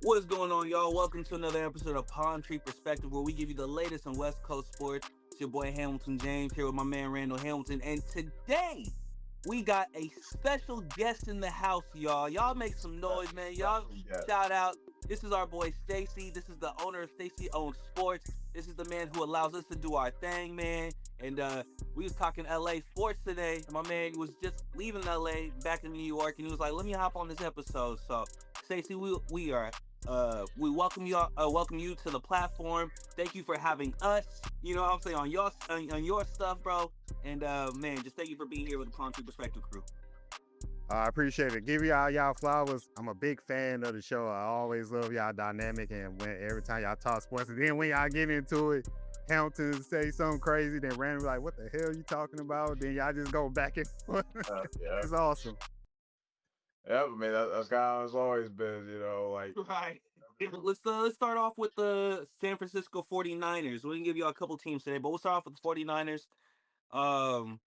What's going on, y'all? Welcome to another episode of Palm Tree Perspective, where we give you the latest on West Coast sports. It's your boy Hamilton James here with my man Randall Hamilton, and today we got a special guest in the house, y'all. Y'all make some noise, man. Y'all shout out. This is our boy Stacey. This is the owner of Stacey Owns Sports. This is the man who allows us to do our thing, man. And we was talking LA sports today. And my man was just leaving LA back in New York, and he was like, "Let me hop on this episode." So, Stacey, we welcome you to the platform. Thank you for having us. You know what I'm saying, on your stuff, bro. And man, just thank you for being here with the Palm Tree Perspective crew. I appreciate it. Give y'all flowers. I'm a big fan of the show. I always love y'all dynamic, and when every time y'all talk sports, and then when y'all get into it, Hamilton say something crazy, then Randy like, "What the hell you talking about?" Then y'all just go back and forth. Yeah, It's awesome. yeah. I mean, that's kind of how it's always been, like. Right. Let's start off with the San Francisco 49ers. We can give you a couple teams today, but we'll start off with the 49ers. Um,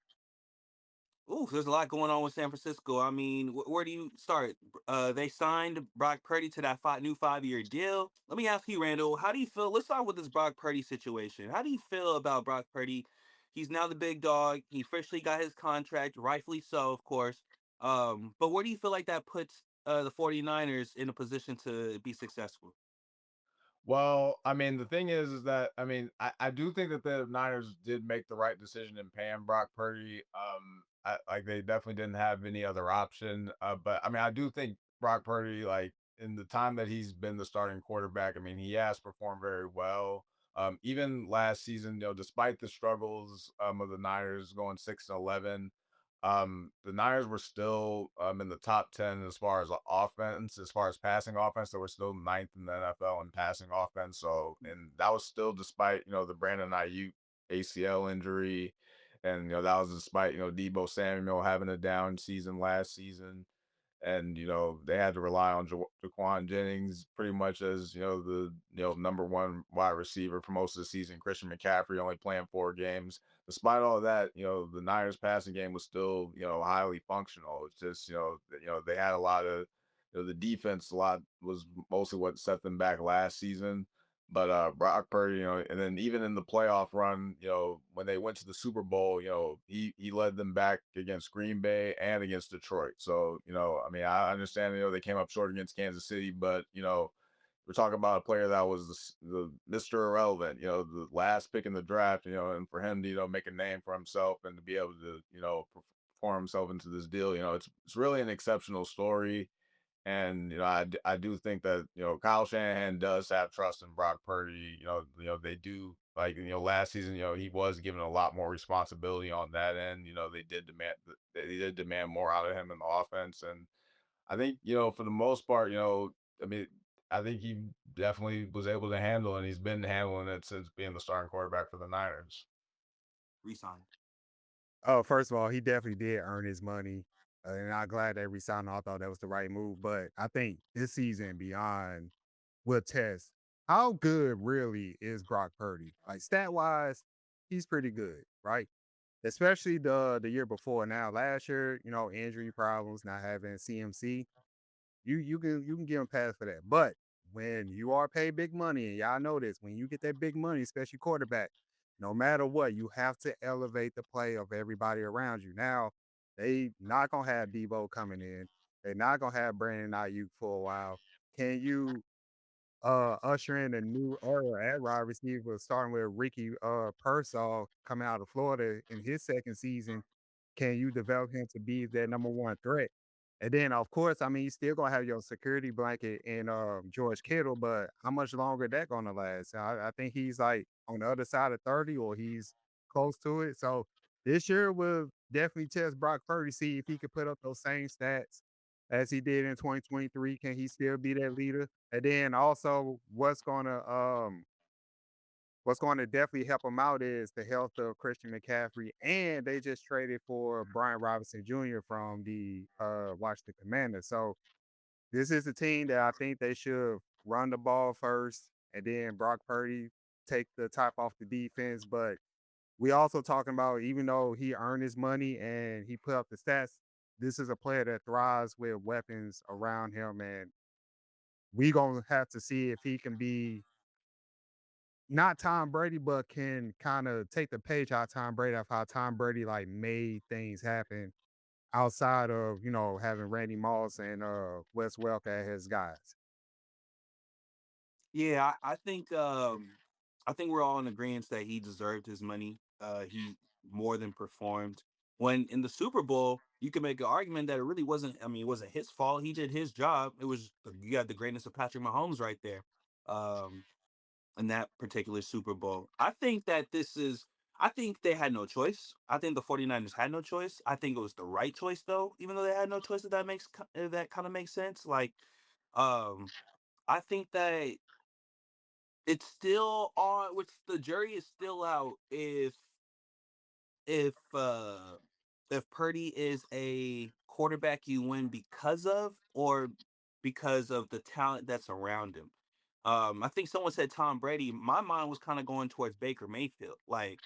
there's a lot going on with San Francisco. I mean, where do you start? They signed Brock Purdy to that new 5-year deal. Let me ask you, Randall, how do you feel? Let's start with this Brock Purdy situation. How do you feel about Brock Purdy? He's now the big dog. He officially got his contract, rightfully so, of course. But where do you feel like that puts the 49ers in a position to be successful? Well, I mean, the thing is that I do think that the Niners did make the right decision in paying Brock Purdy. Like they definitely didn't have any other option. But I mean, I do think Brock Purdy, like in the time that he's been the starting quarterback, I mean, he has performed very well. Even last season, despite the struggles of the Niners going 6-11, the Niners were still in the top 10 as far as offense, as far as passing offense. They were still ninth in the NFL in passing offense. So, and that was still despite the Brandon Ayuk ACL injury, and that was despite Debo Samuel having a down season last season, and they had to rely on Jaquan Jennings pretty much as the number one wide receiver for most of the season. Christian McCaffrey only playing 4 games. Despite all of that, the Niners passing game was still highly functional. It's just they had a lot of the defense. A lot was mostly what set them back last season. But Brock Purdy, and then even in the playoff run, when they went to the Super Bowl, he led them back against Green Bay and against Detroit. So, I mean, I understand, they came up short against Kansas City, but we're talking about a player that was the Mr. Irrelevant, the last pick in the draft, and for him to, make a name for himself and to be able to, perform himself into this deal, it's really an exceptional story. And I do think that Kyle Shanahan does have trust in Brock Purdy. They do, like last season. He was given a lot more responsibility on that end. They did demand more out of him in the offense, and I think for the most part, I mean, I think he definitely was able to handle, and he's been handling it since being the starting quarterback for the Niners. Resign. Oh, first of all, he definitely did earn his money, and I'm glad they resigned him. I thought that was the right move. But I think this season beyond will test how good really is Brock Purdy. Like stat wise, he's pretty good, right? Especially the year before. Now, last year, injury problems, not having CMC, you can give him pass for that. But when you are paid big money, and y'all know this, when you get that big money, especially quarterback, no matter what, you have to elevate the play of everybody around you. Now, they not gonna have Debo coming in. They're not gonna have Brandon Ayuk for a while. Can you usher in a new era at wide receiver, starting with Ricky Pearsall coming out of Florida in his second season? Can you develop him to be that number one threat? And then, of course, I mean, you still gonna have your security blanket in George Kittle, but how much longer that gonna last? I think he's like on the other side of 30, or he's close to it. So this year will definitely test Brock Purdy, see if he could put up those same stats as he did in 2023. Can he still be that leader? And then also, what's going to definitely help him out is the health of Christian McCaffrey, and they just traded for Brian Robinson Jr. from the Washington Commanders. So this is a team that I think they should run the ball first, and then Brock Purdy take the top off the defense. But we also talking about, even though he earned his money and he put up the stats, this is a player that thrives with weapons around him, and we gonna have to see if he can be not Tom Brady, but can kind of take the page out of Tom Brady of how Tom Brady like made things happen outside of having Randy Moss and Wes Welker as his guys. Yeah, I think we're all in agreement that he deserved his money. He more than performed. When in the Super Bowl, you can make an argument that it really wasn't. I mean, it wasn't his fault. He did his job. It was you got the greatness of Patrick Mahomes right there, um, in that particular Super Bowl. I think that this is. I think they had no choice. I think the 49ers had no choice. I think it was the right choice though, even though they had no choice. If that kind of makes sense. Like, um, I think that it's still on, which the jury is still out if uh if Purdy is a quarterback you win because of, or because of the talent that's around him. I think someone said Tom Brady. My mind was kind of going towards Baker Mayfield. Like,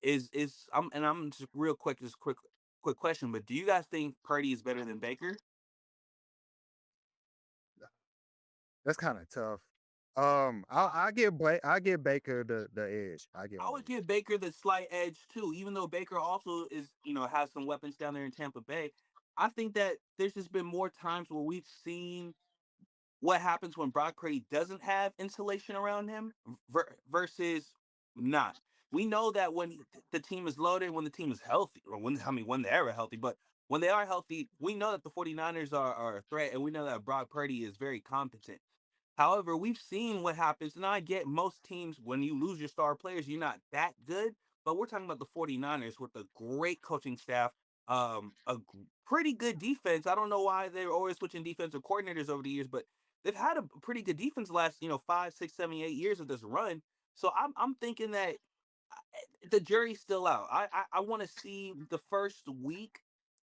I'm just real quick, just quick question. But do you guys think Purdy is better than Baker? That's kind of tough. I give Baker the edge. I give I him the would edge. give Baker the slight edge too, even though Baker also is, has some weapons down there in Tampa Bay. I think that there's just been more times where we've seen what happens when Brock Purdy doesn't have insulation around him versus not. We know that when the team is loaded, when the team is healthy, or when they're healthy, but when they are healthy, we know that the 49ers are a threat, and we know that Brock Purdy is very competent. However, we've seen what happens, and I get most teams, when you lose your star players, you're not that good. But we're talking about the 49ers with a great coaching staff, pretty good defense. I don't know why they're always switching defensive coordinators over the years, but they've had a pretty good defense the last, 5, 6, 7, 8 years of this run. So I'm thinking that the jury's still out. I want to see the first week,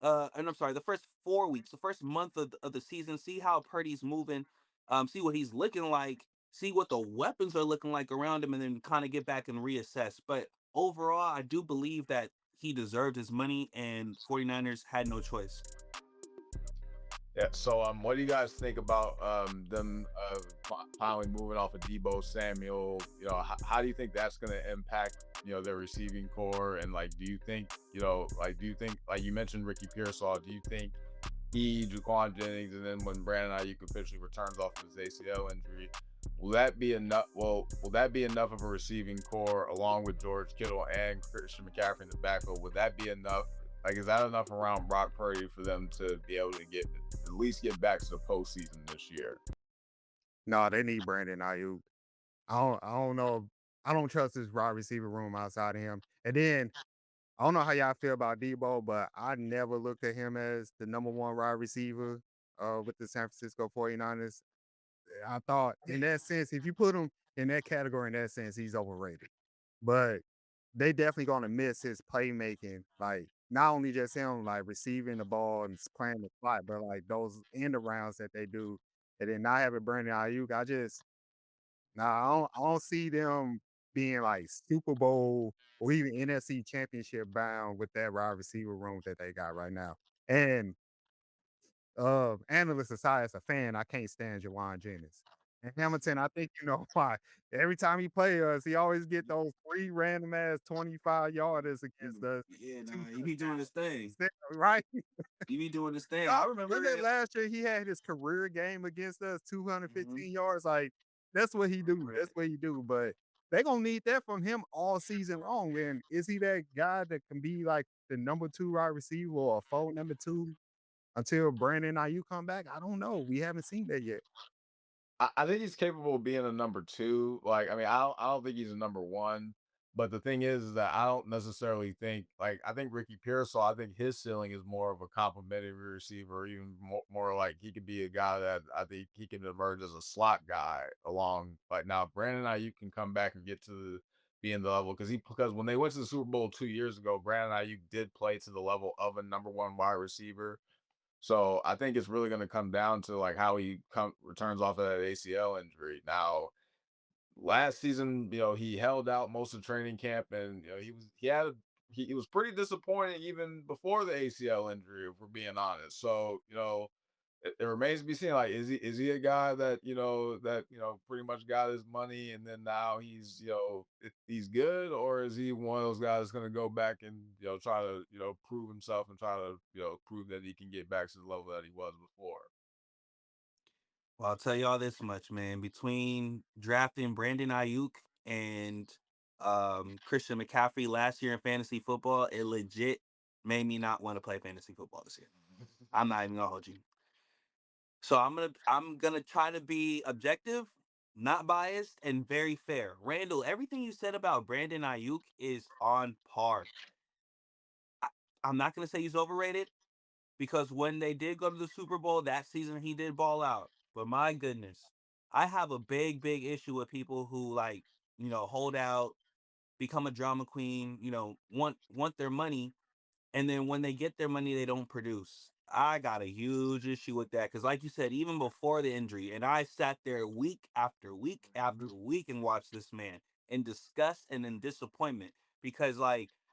and I'm sorry, the first 4 weeks, the first month of the season, see how Purdy's moving, see what he's looking like, see what the weapons are looking like around him, and then kind of get back and reassess. But overall, I do believe that he deserved his money, and 49ers had no choice. Yeah. So, what do you guys think about them finally moving off of Debo Samuel? How do you think that's going to impact their receiving core? And like, do you think like you mentioned Ricky Pearsall? Do you think Jaquan Jennings, and then when Brandon Ayuk officially returns off of his ACL injury, will that be enough? Well, will that be enough of a receiving core along with George Kittle and Christian McCaffrey in the backfield? Would that be enough? Like, is that enough around Brock Purdy for them to be able to at least get back to the postseason this year? No, they need Brandon Ayuk. I don't know. I don't trust this wide receiver room outside of him. And then I don't know how y'all feel about Debo, but I never looked at him as the number one wide receiver with the San Francisco 49ers. I thought in that sense, if you put him in that category, in that sense, he's overrated. But they definitely gonna miss his playmaking. Like not only just him like receiving the ball and playing the slot, but like those end arounds that they do. And then not having Brandon Ayuk, I don't see them being like Super Bowl or even NFC championship bound with that wide receiver room that they got right now. And analysts aside, as a fan, I can't stand Jawan Jennings. And Hamilton, I think you know why. Every time he play us, he always get those three random ass 25 yarders against us. Yeah, Two nah, he be doing his thing. touchdowns, right? He be doing his thing. I Y'all remember remember that it. last year he had his career game against us, Mhm. 215 yards. Like that's what he do. That's what he do. But they gonna need that from him all season long. And is he that guy that can be like the number two wide receiver or a full number two until Brandon Ayuk come back? I don't know. We haven't seen that yet. I think he's capable of being a number two. Like, I mean, I don't think he's a number one. But the thing is that I don't necessarily think like I think Ricky Pearsall. I think his ceiling is more of a complimentary receiver, even more like he could be a guy that I think he can emerge as a slot guy along. Like now, Brandon Ayuk can come back and get to being the level because when they went to the Super Bowl 2 years ago, Brandon Ayuk did play to the level of a number one wide receiver. So I think it's really going to come down to like how he returns off of that ACL injury. Now, last season, he held out most of training camp, and he was pretty disappointing even before the ACL injury, if we're being honest. So it remains to be seen. Like, is he a guy that pretty much got his money and then now he's he's good, or is he one of those guys that's going to go back and try to prove himself and try to prove that he can get back to the level that he was before? Well, I'll tell y'all this much, man. Between drafting Brandon Ayuk and Christian McCaffrey last year in fantasy football, it legit made me not want to play fantasy football this year. I'm not even gonna hold you. So I'm gonna try to be objective, not biased, and very fair. Randall, everything you said about Brandon Ayuk is on par. I, I'm not gonna say he's overrated because when they did go to the Super Bowl that season, he did ball out. But my goodness, I have a big issue with people who hold out, become a drama queen, want their money, and then when they get their money, they don't produce. I got a huge issue with that because, like you said, even before the injury, and I sat there week after week after week and watched this man in disgust and in disappointment because,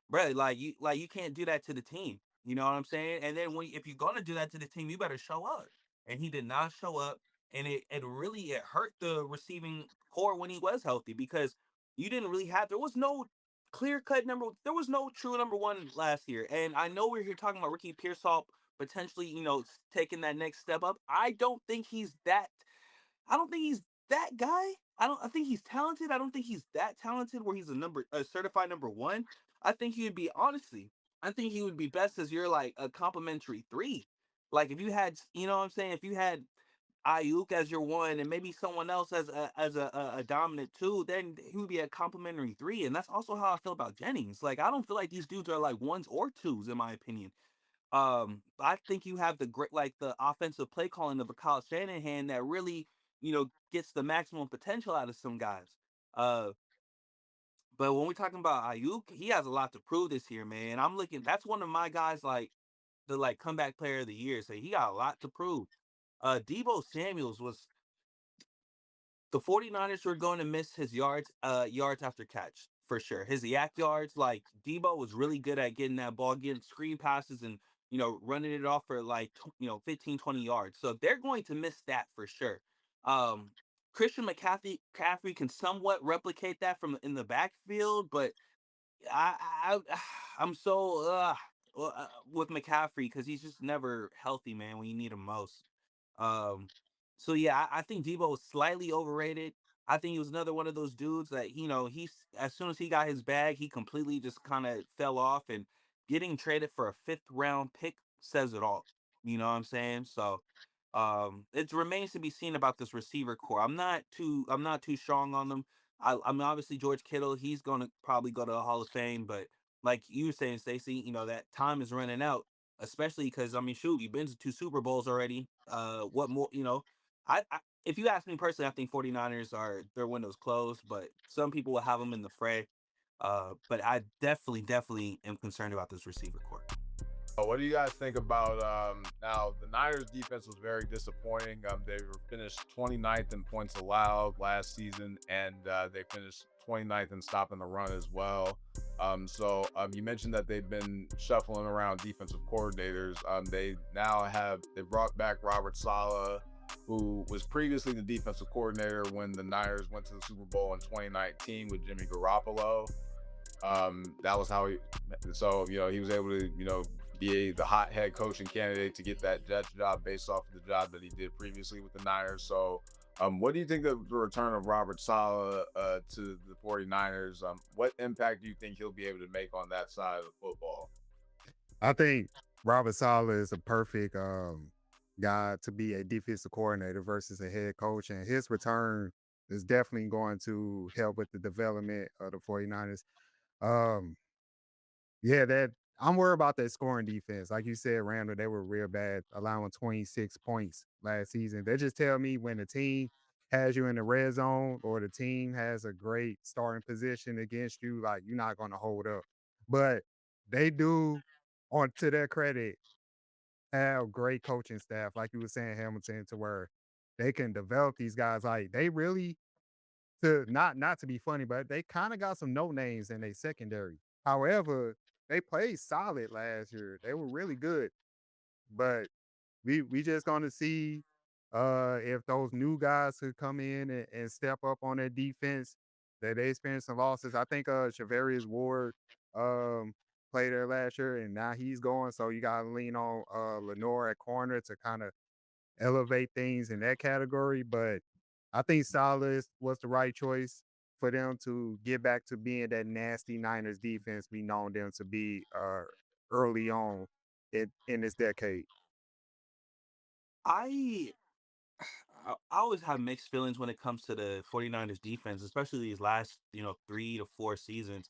bro, you can't do that to the team. You know what I'm saying? And then if you're gonna do that to the team, you better show up. And he did not show up, and it hurt the receiving core when he was healthy because you didn't really have. There was no clear cut number. There was no true number one last year, and I know we're here talking about Ricky Pearsall potentially, taking that next step up. I don't think he's that. I don't think he's that guy. I think he's talented. I don't think he's that talented where he's a certified number one. I think he would be honestly. I think he would be best as you're like a complimentary three. Like if you had, what I'm saying, if you had Ayuk as your one and maybe someone else as a dominant two, then he would be a complimentary three. And that's also how I feel about Jennings. Like I don't feel like these dudes are like ones or twos in my opinion. I think you have the great the offensive play calling of a Kyle Shanahan that really gets the maximum potential out of some guys. Uh, but when we're talking about Ayuk, he has a lot to prove this year, man. I'm looking. That's one of my guys like the comeback player of the year. So he got a lot to prove. Debo Samuels was the 49ers were going to miss his yards after catch for sure. His yak yards, like Debo was really good at getting that ball, getting screen passes and running it off for 15, 20 yards. So they're going to miss that for sure. Um Christian McCaffrey can somewhat replicate that from in the backfield, but I, I I'm so with McCaffrey because he's just never healthy, man. When you need him most. Um, so yeah, I think Debo was slightly overrated. I think he was another one of those dudes that he's as soon as he got his bag, he completely just kind of fell off, and getting traded for a fifth round pick says it all. You know what I'm saying? So it remains to be seen about this receiver core. I'm not too strong on them. I'm obviously George Kittle. He's gonna probably go to the Hall of Fame, but like you were saying, Stacey, that time is running out. Especially because I mean, shoot, you've been to two Super Bowls already. What more? If you ask me personally, I think 49ers are their windows closed, but some people will have them in the fray. But I definitely am concerned about this receiver core. What do you guys think about now? The Niners defense was very disappointing. They were finished 29th in points allowed last season, and they finished 29th in stopping the run as well. So you mentioned that they've been shuffling around defensive coordinators. They brought back Robert Salah, who was previously the defensive coordinator when the Niners went to the Super Bowl in 2019 with Jimmy Garoppolo. That was how he was able to be the hot head coaching candidate to get that Jets job based off of the job that he did previously with the Niners. So what do you think of the return of Robert Saleh to the 49ers? What impact do you think he'll be able to make on that side of football? I think Robert Saleh is a perfect guy to be a defensive coordinator versus a head coach, and his return is definitely going to help with the development of the 49ers. Um, yeah, that I'm worried about that scoring defense. Like you said, Randall, they were real bad, allowing 26 points last season. They just tell me when the team has you in the red zone or the team has a great starting position against you, like you're not going to hold up. But they do, on to their credit, have great coaching staff, like you were saying, Hamilton, to where they can develop these guys. Like they really to not to be funny, but they kind of got some no names in their secondary. However, they played solid last year. They were really good, but We just gonna see if those new guys could come in and step up on that defense that they experienced some losses. I think Shavarius Ward um played there last year and now he's going. So you gotta lean on Lenore at corner to kind of elevate things in that category. But I think Salah was the right choice for them to get back to being that nasty Niners defense we known them to be early on in this decade. I I always have mixed feelings when it comes to the 49ers defense, especially these last, 3 to 4 seasons,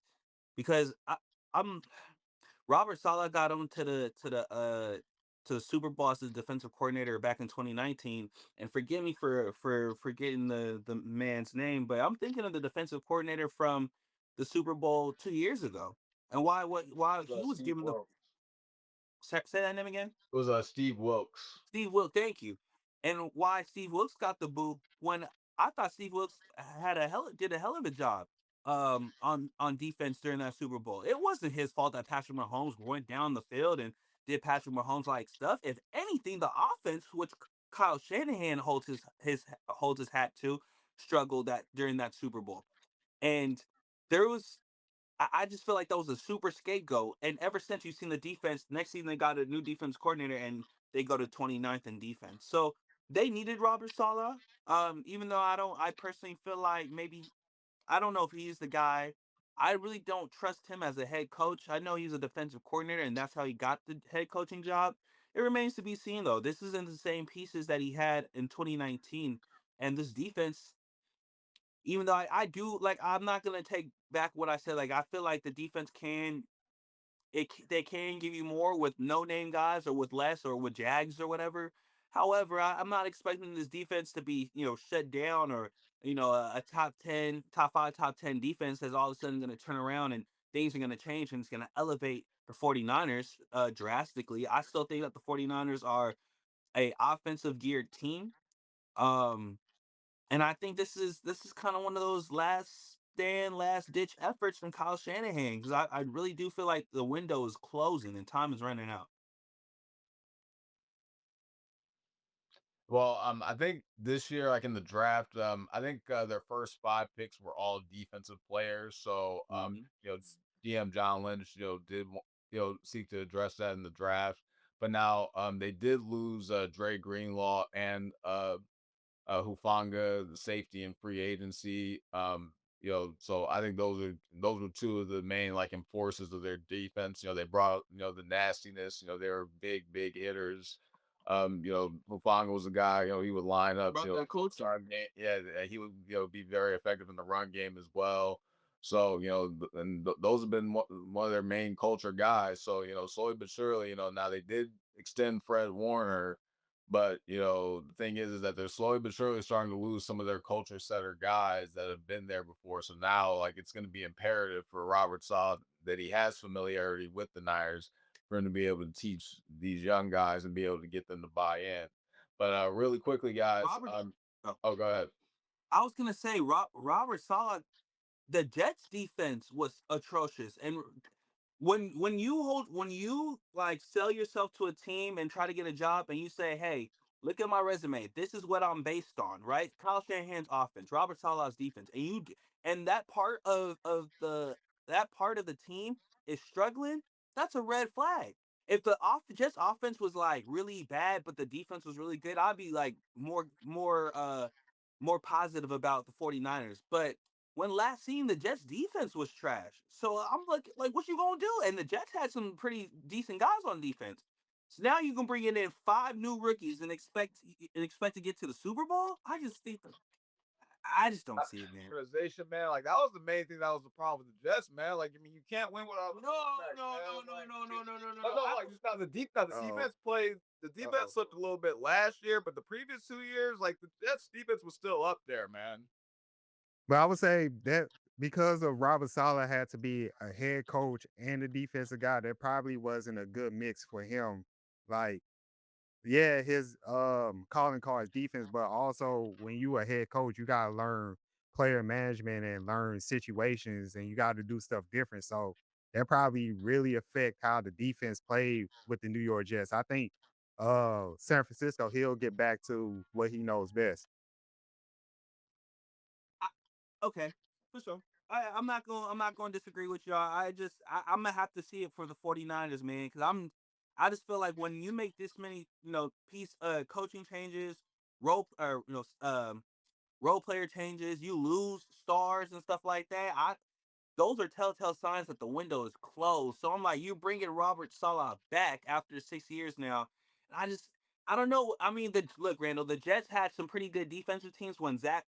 because I'm Robert Saleh got him to the Super Bowl as the defensive coordinator back in 2019. And forgive me for forgetting the man's name, but I'm thinking of the defensive coordinator from the Super Bowl 2 years ago. And why he was Steve given the Wilkes. say that name again? It was Steve Wilkes. Steve Wilkes, thank you. And why Steve Wilkes got the boot when I thought Steve Wilkes did a hell of a job on defense during that Super Bowl. It wasn't his fault that Patrick Mahomes went down the field and did Patrick Mahomes like stuff. If anything, the offense, which Kyle Shanahan holds his hat to, struggled that during that Super Bowl. And there was I just feel like that was a super scapegoat. And ever since you've seen the defense, next season they got a new defense coordinator and they go to 29th in defense. So they needed Robert Sala. Even though I personally feel like maybe I don't know if he's the guy. I really don't trust him as a head coach. I know he's a defensive coordinator and that's how he got the head coaching job. It remains to be seen though. This isn't the same pieces that he had in 2019. And this defense, even though I do like, I'm not gonna take back what I said. Like I feel like the defense they can give you more with no name guys or with less or with Jags or whatever. However, I'm not expecting this defense to be shut down or a top 10, top 5, top 10 defense that's all of a sudden going to turn around and things are going to change and it's going to elevate the 49ers drastically. I still think that the 49ers are a offensive geared team. Um, and I think this is kind of one of those last ditch efforts from Kyle Shanahan because I really do feel like the window is closing and time is running out. Well, I think this year, like in the draft, I think their first 5 picks were all defensive players. So, Hmm. DM John Lynch, seek to address that in the draft. But now, they did lose Dre Greenlaw and Hufanga, the safety and free agency. So I think those are two of the main like enforcers of their defense. They brought the nastiness. They were big hitters. Hufanga was a guy. He would line up. Brought that culture. Yeah, he would be very effective in the run game as well. So those have been one of their main culture guys. So slowly but surely, now they did extend Fred Warner, but the thing is that they're slowly but surely starting to lose some of their culture setter guys that have been there before. So now, like, it's going to be imperative for Robert Salah that he has familiarity with the Niners for him to be able to teach these young guys and be able to get them to buy in. But really quickly, guys. Robert. Oh, Oh, go ahead. I was gonna say Robert Sala. The Jets defense was atrocious, and when you like sell yourself to a team and try to get a job and you say, hey, look at my resume, this is what I'm based on, right? Kyle Shanahan's offense, Robert Salah's defense, and that part of the team is struggling. That's a red flag. If the Jets offense was like really bad but the defense was really good, I'd be like more positive about the 49ers. But when last seen, the Jets defense was trash. So I'm like, what you gonna do? And the Jets had some pretty decent guys on defense. So now you can bring in 5 new rookies and expect to get to the Super Bowl. I just don't see it, man. Organization, man. Like that was the main thing that was the problem with the Jets, man. Like, I mean, you can't win without No, quarterback, no, man. no, no, Like, no, no, no, no, no, no, no. no, like just now the Oh, defense played. The defense oh. slipped a little bit last year, but the previous 2 years, like the Jets defense was still up there, man. But I would say that because of Robert Saleh had to be a head coach and a defensive guy, that probably wasn't a good mix for him. Like, yeah, his calling cards defense, but also when you a head coach, you gotta learn player management and learn situations and you gotta do stuff different. So that probably really affect how the defense played with the New York Jets. I think San Francisco, he'll get back to what he knows best. Okay, for sure. I'm not going to disagree with y'all. I'm gonna have to see it for the 49ers, man, because I just feel like when you make this many, coaching changes, role or role player changes, you lose stars and stuff like that. Those are telltale signs that the window is closed. So I'm like, you bringing Robert Salah back after 6 years now. And I don't know. I mean, look, Randall, the Jets had some pretty good defensive teams when Zach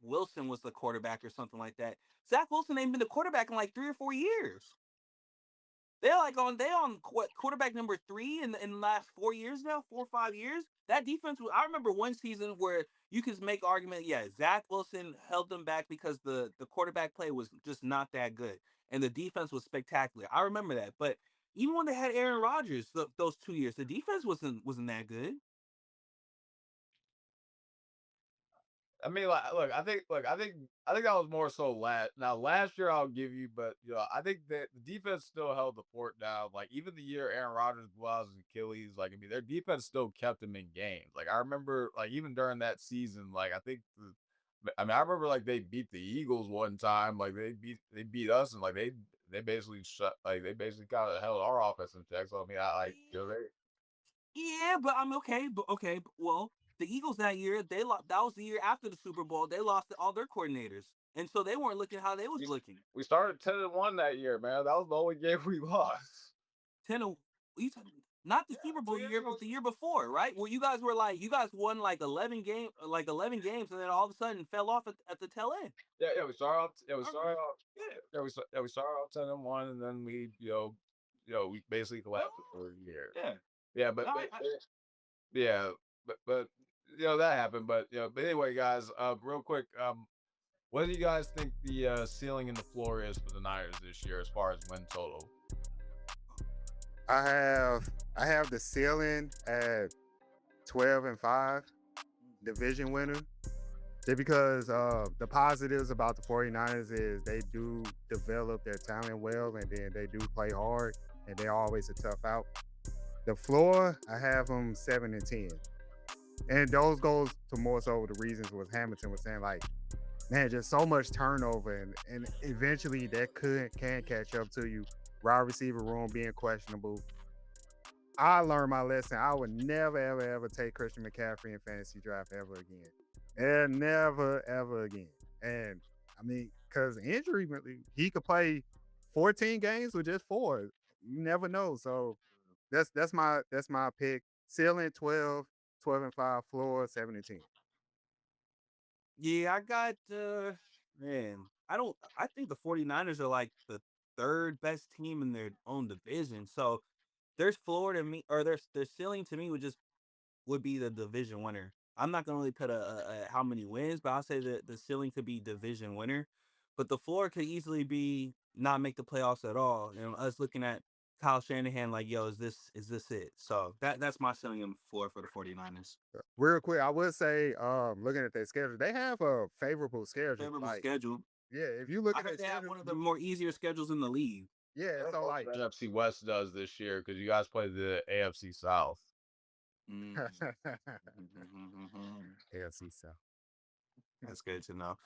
Wilson was the quarterback or something like that. Zach Wilson ain't been the quarterback in like 3 or 4 years. They on quarterback number 3 in the last 4 years now, 4 or 5 years. That defense I remember one season where you could make argument, yeah, Zach Wilson held them back because the quarterback play was just not that good, and the defense was spectacular. I remember that, but even when they had Aaron Rodgers, those 2 years, the defense wasn't that good. I mean, like, look, I think that was more so last. Now, last year I'll give you, but I think that the defense still held the fort down. Like even the year Aaron Rodgers blew out his Achilles, like I mean, their defense still kept him in games. Like I remember, like even during that season, like I mean, I remember like they beat the Eagles one time. Like they beat us, and like they basically they basically kind of held our offense in check. So I mean, I like they. Yeah, but I'm okay. But okay, well, the Eagles that year they lost. That was the year after the Super Bowl. They lost all their coordinators, and so they weren't looking how they was We, looking. we started 10-1 that year, man. That was the only game we lost. 10 of not the Yeah, Super Bowl 2 years year, ago. but the year before, right? Where you guys won like 11 games, and then all of a sudden fell off at the tail end. Yeah, we started off. Yeah, we I started remember. off. We started off 10-1, and then we basically collapsed for a year. Yeah. Yeah, yeah, but that happened. But anyway, guys, real quick, what do you guys think the ceiling and the floor is for the Niners this year as far as win total? I have the ceiling at 12-5, division winner. Just because the positives about the 49ers is they do develop their talent well, and then they do play hard, and they're always a tough out. The floor, I have them 7-10. And those goes to more so the reasons was Hamilton was saying, like, man, just so much turnover, and eventually that can catch up to you. Wide receiver room being questionable. I learned my lesson. I would never, ever, ever take Christian McCaffrey in fantasy draft ever again. And never, ever again. And I mean, because injury, he could play 14 games with just 4. You never know. So that's my pick. Ceiling 12-5, floor 7-10. Yeah, I got man. I think the 49ers are like the third best team in their own division. So there's floor to me, or their ceiling to me would be the division winner. I'm not gonna really put a how many wins, but I'll say that the ceiling could be division winner, but the floor could easily be not make the playoffs at all. Us looking at Kyle Shanahan like, yo, is this it? So that's my ceiling and floor for the 49ers. Real quick, I would say, looking at their schedule, they have a favorable schedule. Favorable Like, schedule. yeah, if you look I at their heard they have schedule, one of the more easier schedules in the league. yeah, so like, The NFC West does this year because you guys play the AFC South. Mm. AFC South. That's good to know.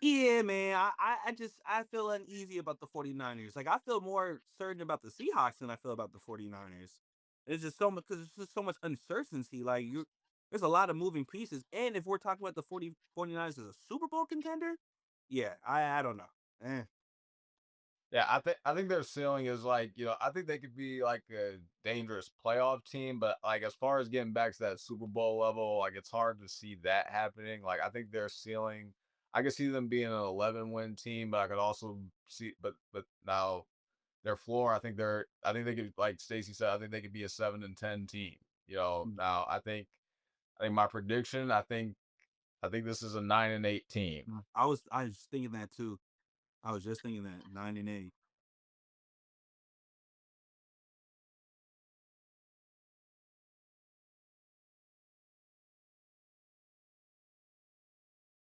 Yeah, man. I feel uneasy about the 49ers. Like I feel more certain about the Seahawks than I feel about the 49ers. It's just so much because there's just so much uncertainty. Like there's a lot of moving pieces. And if we're talking about the 49ers as a Super Bowl contender, yeah, I don't know. Yeah, I think their ceiling is like, I think they could be like a dangerous playoff team, but like as far as getting back to that Super Bowl level, like it's hard to see that happening. Like I think their ceiling, I could see them being an 11-win team, but I could also see, but now their floor, I think they could, like Stacey said, I think they could be a 7-10 team. Now I think my prediction, I think this is a 9-8 team. I was thinking that too. I was just thinking that 9-8.